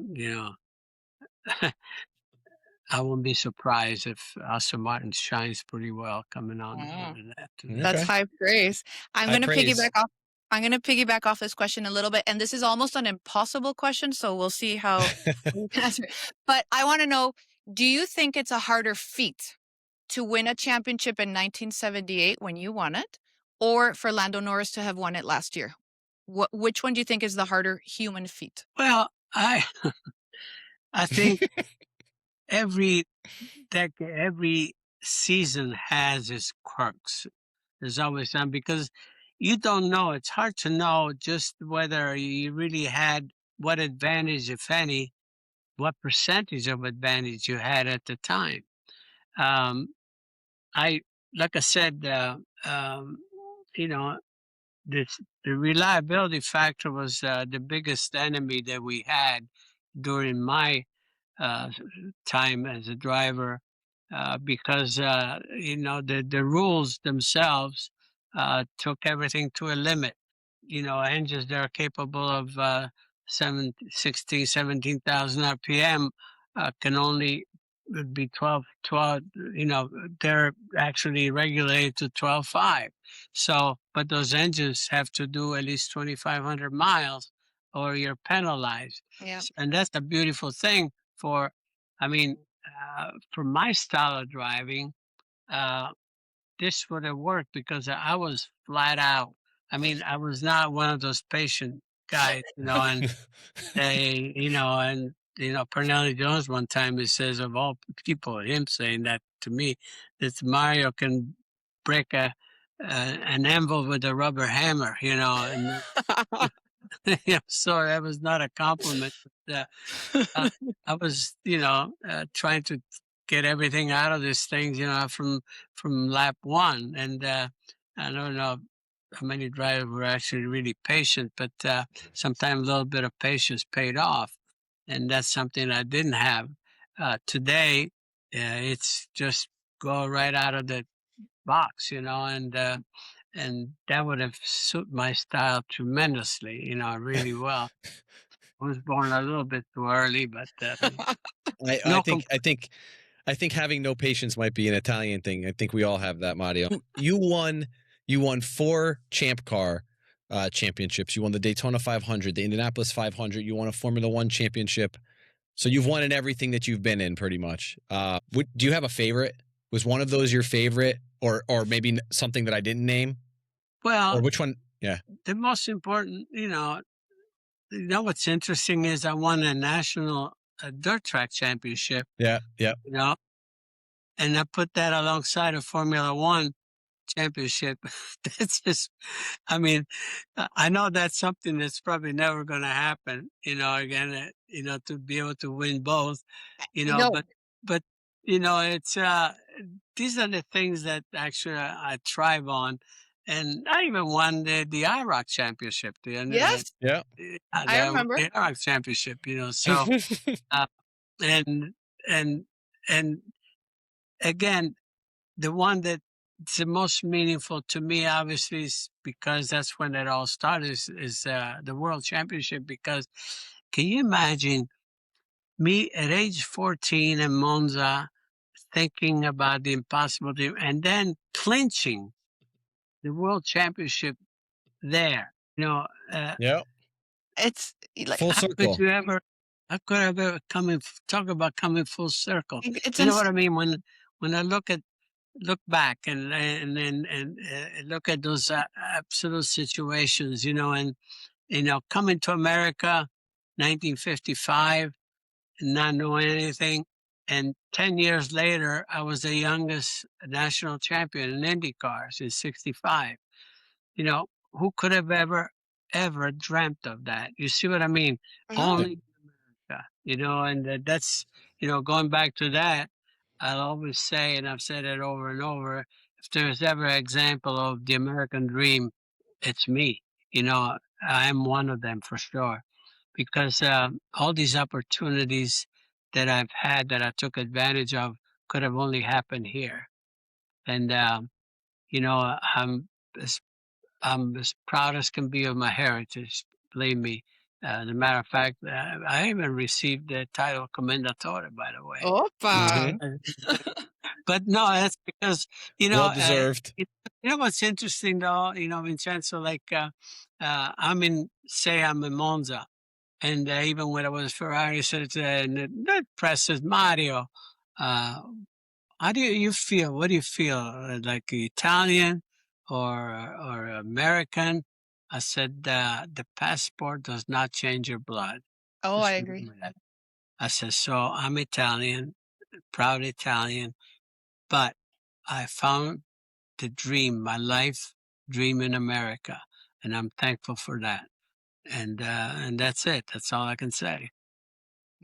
wouldn't be surprised if Aston Martin shines pretty well coming on Mm. over that to the That's Okay. next. high praise. I'm High gonna praise. piggyback off. I'm gonna piggyback off this question a little bit, and this is almost an impossible question, so we'll see how you can answer it. But I want to know: do you think it's a harder feat to win a championship in 1978 when you won it, or for Lando Norris to have won it last year? Which one do you think is the harder human feat? Well, I think every every season has its quirks. There's always some because you don't know. It's hard to know just whether you really had what advantage, if any, what percentage of advantage you had at the time. Um, I like I said, you know, this the reliability factor was the biggest enemy that we had during my uh, time as a driver, because the rules themselves took everything to a limit. Engines that are capable of 16, 17,000 RPM can only be 12. They're actually regulated to 12.5. So, but those engines have to do at least 2,500 miles or you're penalized. Yeah. And that's a beautiful thing for, I mean, for my style of driving, uh, this would have worked because I was flat out. I mean, I was not one of those patient guys, and Pernell Jones one time he says of all people, him saying that to me, that Mario can break an envelope with a rubber hammer, and so that was not a compliment. But, I was, trying to get everything out of these things, from lap one, and I don't know how many drivers were actually really patient, but sometimes a little bit of patience paid off, and that's something I didn't have. Today, it's just go right out of the box, and that would have suited my style tremendously, really well. I was born a little bit too early, but I, I no think I think I think having no patience might be an Italian thing. I think we all have that, Mario. You won 4 Champ Car championships. You won the Daytona 500, the Indianapolis 500. You won a Formula One championship. So you've won in everything that you've been in, pretty much. Do you have a favorite? Was one of those your favorite, or maybe something that I didn't name? Well, Or which one? Yeah. the most important, what's interesting is I won a national dirt track championship, Yeah. Yeah. and I put that alongside a Formula One championship. That's just, I mean, I know that's something that's probably never going to happen, again, to be able to win both, No. but, it's, these are the things that actually I thrive on. And I even won the IROC championship, Yes, Yeah. I remember. the IROC championship, so, uh, and, and, and again, the one that's the most meaningful to me, obviously, is because that's when it all started, is the World Championship. Because can you imagine me at age 14 in Monza thinking about the impossible dream and then clinching the World Championship there? Yeah. It's like Full How could circle. you ever? How could I ever talk about coming full circle? it's You know ins- what I mean? When I look back and look at those absolute situations, and coming to America, 1955, and not knowing anything, and 10 years later, I was the youngest national champion in Indy cars in '65. Who could have ever dreamt of that? You see what I mean? no. Only and that's, going back to that, I'll always say, and I've said it over and over, if there's ever an example of the American dream, it's me. I am one of them for sure, because all these opportunities that I've had that I took advantage of could have only happened here. And, I'm as I'm as proud as can be of my heritage. Believe me. As a matter of fact, I even received the title commendatore, by the way. Opa. Hmm. But no, that's because Well deserved. what's interesting though, Vincenzo. Like I'm in Monza, and even when I was Ferrari, said and the press says Mario. Uh, how do you feel? What do you feel? Like Italian or American? I said, the passport does not change your blood. Oh, I Just agree. remember that. I said, so I'm Italian, proud Italian, but I found the dream, my life dream in America, and I'm thankful for that. And that's it. That's all I can say.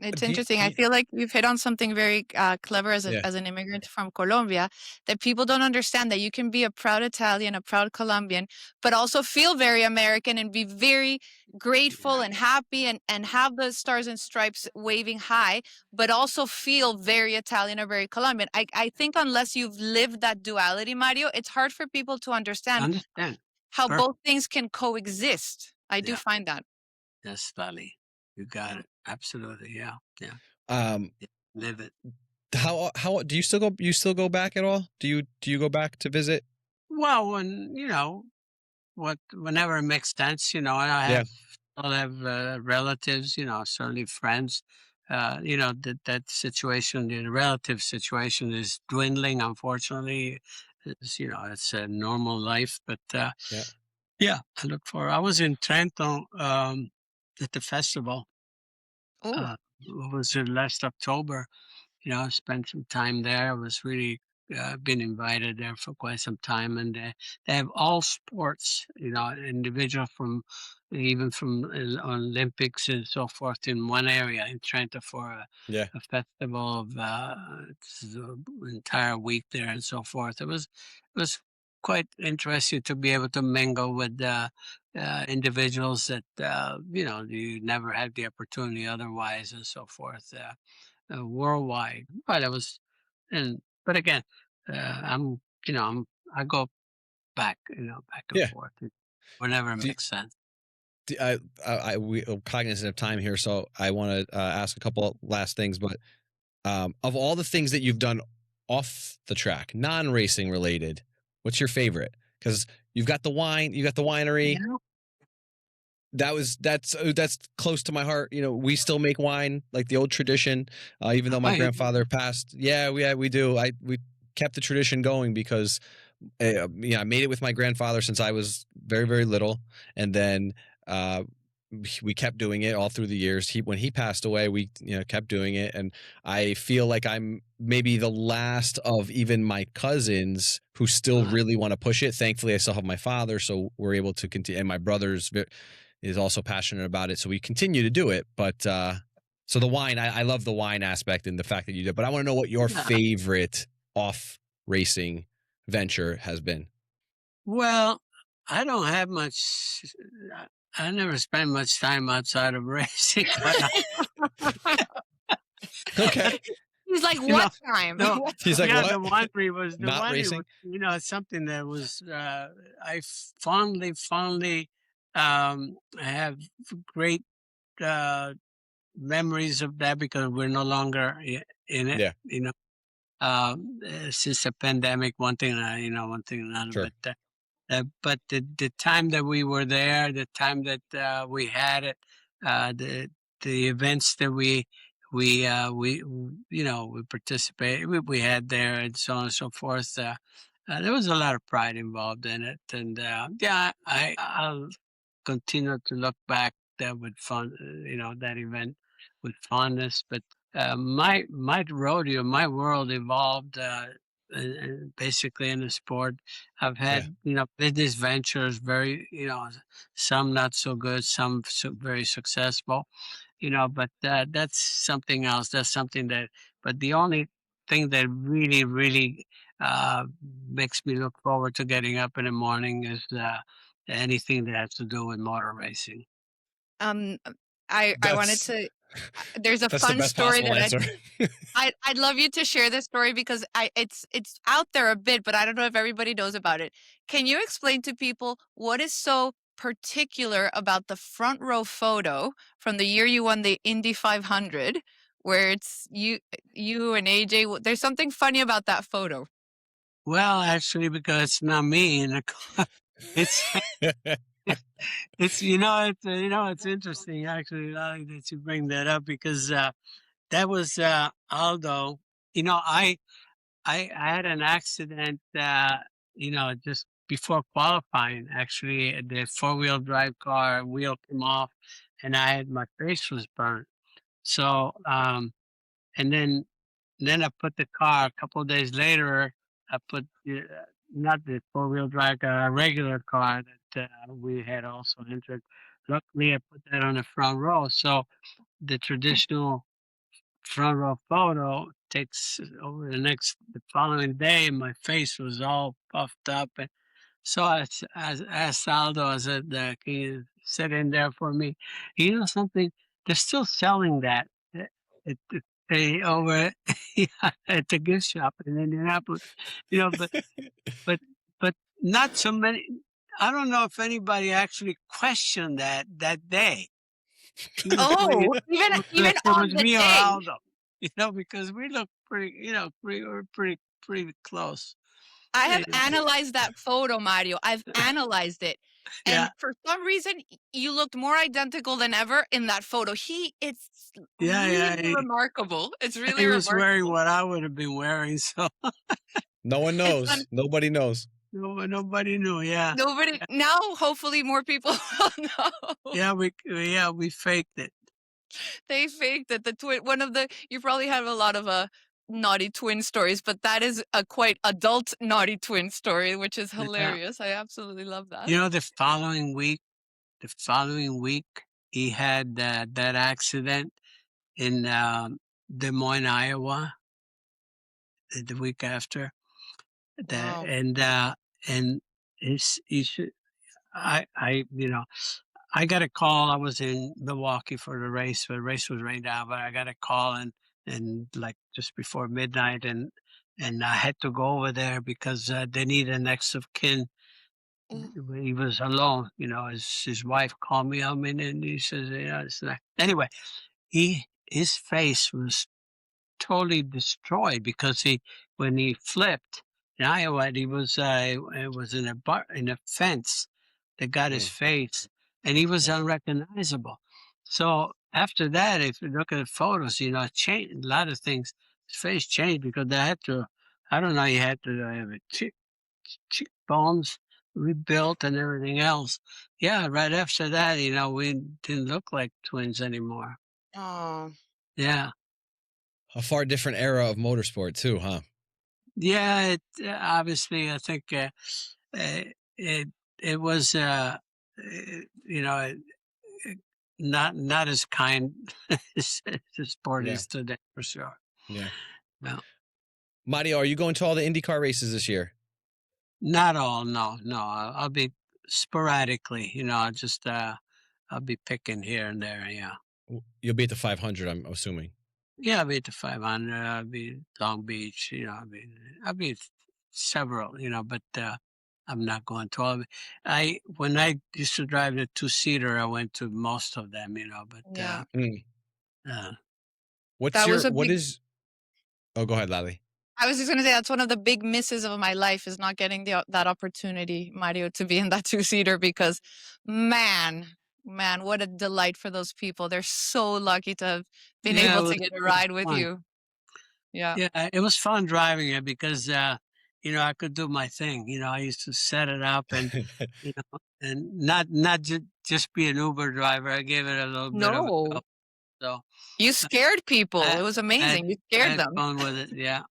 It's Do interesting. I you- feel like you've hit on something very clever as yeah. an immigrant from Colombia, that people don't understand, that you can be a proud Italian, a proud Colombian, but also feel very American and be very grateful and happy, and have the stars and stripes waving high, but also feel very Italian or very Colombian. I think unless you've lived that duality, Mario, it's hard for people to understand Understand? how Perfect. both things can coexist. I do Yeah, find that. that's funny. You got it. Absolutely. Yeah. Yeah. Um, Live it. how do you still go back at all? Do you go back to visit? Well, when, whenever it makes sense, Yeah, I'll have relatives, certainly friends. That situation, the relative situation is dwindling, unfortunately. It's a normal life, but yeah, yeah, I was in Trento at the festival. Oh, What was it, last October? Spent some time there. I was really been invited there for quite some time, and they have all sports. Individual from even from Olympics and so forth in one area in Trento for yeah, a festival of it's the entire week there and so forth. It was quite interesting to be able to mingle with individuals that you never had the opportunity otherwise and so forth. Worldwide. But it was, but again, I go back, back and yeah. forth whenever it Do, makes sense. we're cognizant of time here, so I want to ask a couple last things. But of all the things that you've done off the track, non-racing related, what's your favorite? Because you got the winery. Yeah. That's close to my heart. We still make wine like the old tradition, even though my I, grandfather passed. Yeah, we do. We kept the tradition going because I made it with my grandfather since I was very, very little. And then uh, we kept doing it all through the years. When he passed away, we kept doing it. And I feel like I'm maybe the last of even my cousins who still uh, really want to push it. Thankfully, I still have my father, so we're able to continue. And my brother's is also passionate about it, so we continue to do it. But so the wine, I love the wine aspect and the fact that you did. But I want to know what your yeah. favorite off racing venture has been. Well, I don't have much. I never spend much time outside of racing, but Okay. he's like, you know, what time? no, What He's like, yeah, what? the Not winery was, racing? something that was, I fondly, have great, uh, memories of that because we're no longer in it, Yeah, since the pandemic, one thing another, sure. but the time that we were there, the time that we had it, the events that we participated, we had there, and so on and so forth. There was a lot of pride involved in it, and yeah, I'll continue to look back that with fun, that event with fondness. But my rodeo, my world evolved basically in the sport. I've Yeah, had business ventures, very some not so good, some very successful. But that's something else. That's something that. But the only thing that really uh, makes me look forward to getting up in the morning is anything that has to do with motor racing. Um, I wanted that's to. There's a that's the fun best story possible that answer. I'd love you to share this story because it's out there a bit, but I don't know if everybody knows about it. Can you explain to people what is so particular about the front row photo from the year you won the Indy 500, where it's you and AJ? There's something funny about that photo. Well, actually, because it's not me in the car. It's it's interesting actually that you bring that up because that was Aldo. I had an accident. Just before qualifying. Actually, the four-wheel drive car wheel came off, and my face was burnt. So and then I put the car a couple of days later. I put not the four-wheel drive, a regular car that we had also entered. Luckily, I put that on the front row. So the traditional front row photo takes over the following day. My face was all puffed up, and so I asked Aldo. I said, "Can you sit in there for me?" You know something? They're still selling that at over yeah, at the gift shop in Indianapolis. You know, but but not so many. I don't know if anybody actually questioned that day. Oh, even It on was the me or day. Aldo, because we look pretty, we're pretty close. I have Yeah, analyzed that photo, Mario. I've analyzed it. yeah, And for some reason, you looked more identical than ever in that photo. It's yeah, yeah. really remarkable. It's really He was wearing remarkable. what I would have been wearing, so No one It's fun. knows. Nobody knows. nobody knew. Yeah, Nobody now, hopefully more people will know. we faked it. They faked it. The twin one of the you probably have a lot of naughty twin stories, but that is a quite adult naughty twin story, which is Yeah. hilarious. I absolutely love that. The following week, he had that accident in Des Moines, Iowa. The week after that, Wow. and he should. I got a call. I was in Milwaukee for the race. The race was right now, but I got a call and like just before midnight, and I had to go over there because they need a next of kin. Ooh. He was alone. His wife called me. I mean, and he says, it's not. Anyway, his face was totally destroyed because when he flipped in Iowa, he was it was in a fence that got his Mm, face, and he was yeah. unrecognizable. So after that, if you look at the photos, it changed a lot of things. His face changed because they had to. I don't know. He had to have a cheekbones rebuilt and everything else. Yeah, right after that, we didn't look like twins anymore. Oh. Yeah. A far different era of motorsport too, huh? Yeah, obviously, I think it it was you know not as kind as the sport Yeah. is today for sure. Yeah. No, Mario, are you going to all the IndyCar races this year? not all. No, no. I'll be sporadically. I'll be picking here and there. Yeah, You'll be at the 500, I'm assuming. yeah. I'll be at the 500. I'll be Long Beach. I'll be several. But I'm not going to all of it. When I used to drive the two-seater, I went to most of them, but Yeah. Mm. uh, That was a What big is, oh, go ahead, Lally. I was just gonna say that's one of the big misses of my life is not getting that opportunity, Mario, to be in that two-seater because man, man, what a delight for those people. They're so lucky to have been yeah, able to get a it was ride with fun. you. Yeah. Yeah, it was fun driving it because I could do my thing. I used to set it up and not just be an Uber driver. I gave it a little bit of a go. No. So You scared people. I, It was I, had, amazing. You I scared had them. fun with it. Yeah,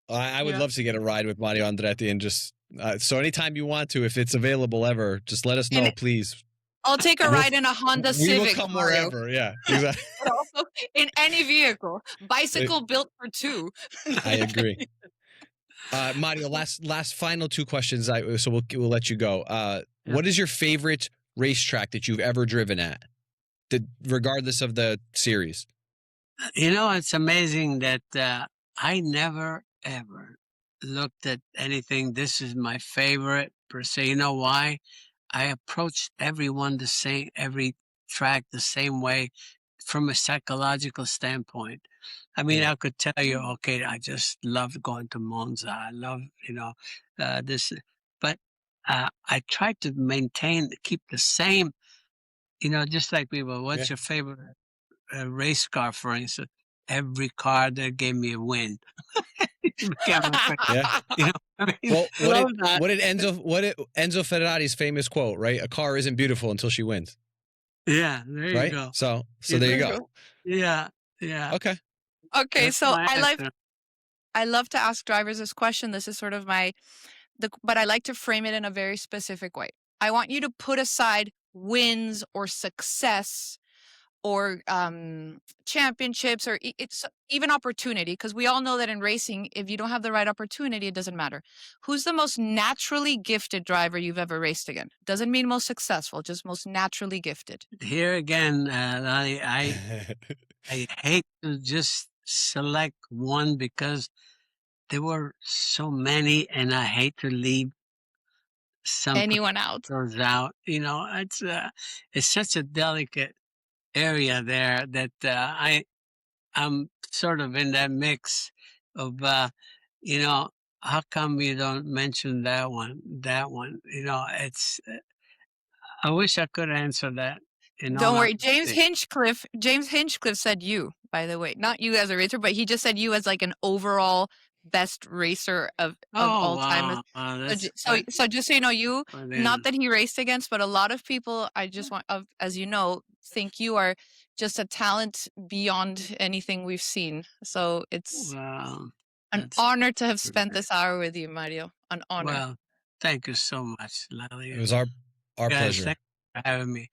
I would Yeah. love to get a ride with Mario Andretti and just, so anytime you want to, if it's available ever, just let us know, And please. I'll take a We'll, ride in a Honda we will Civic, come Mario. wherever. Yeah, exactly. But also in any vehicle. Bicycle built for two. I agree. Mario, last final two questions. So we'll let you go. yeah. What is your favorite racetrack that you've ever driven at, regardless of the series? It's amazing that I never ever looked at anything. This is my favorite per se. You know why? I approached every track the same way from a psychological standpoint. I mean, Mm, I could tell you, okay, I just love going to Monza. I love, this, but I try to keep the same, just like people. yeah. What's your favorite race car, for instance? Every car that gave me a win. Became my favorite. Yeah. I mean, Well, I love that. what did Enzo Ferrari's famous quote, right? A car isn't beautiful until she wins, Yeah, there you right? go. So Yeah, there you There you go. go. yeah, yeah. Okay. Okay, That's so my answer. I love to ask drivers this question. This is sort of but I like to frame it in a very specific way. I want you to put aside wins or success or championships or it's even opportunity, because we all know that in racing, if you don't have the right opportunity, it doesn't matter. Who's the most naturally gifted driver you've ever raced again? Doesn't mean most successful, just most naturally gifted. Here again, I hate to just select one because there were so many, and I hate to leave some Anyone out? particulars out. It's such a delicate area there that I'm sort of in that mix of you know, how come you don't mention that one? That one, it's. I wish I could answer that. In Don't all worry. James honesty. Hinchcliffe said you, by the way. Not you as a racer, but he just said you as like an overall best racer of Oh all time. wow, wow, So, that's so just so you know, you, for not them. that he raced against, but a lot of people, I just want, as you know, think you are just a talent beyond anything we've seen. So it's Well, an that's honor to have spent this hour with you, Mario. An honor. well. Thank you so much, Lily, It was and our guys. pleasure. Thank you for having me.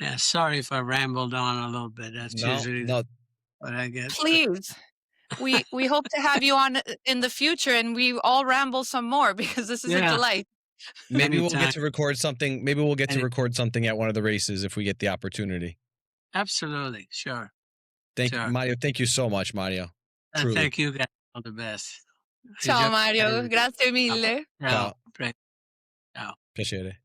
Yeah, sorry if I rambled on a little bit. That's No, usually no, what I get. But Please. We hope to have you on in the future, and we all ramble some more because this is a yeah, delight. maybe we'll get anytime, to record something. Maybe we'll get to any, record something at one of the races if we get the opportunity. absolutely, sure, Thank you, sure. Mario. Thank you so much, Mario. Truly. Thank you guys. All the best. Ciao Enjoy Mario, everything. grazie Ciao. mille. Ciao. Ciao. Ciao. Piacere.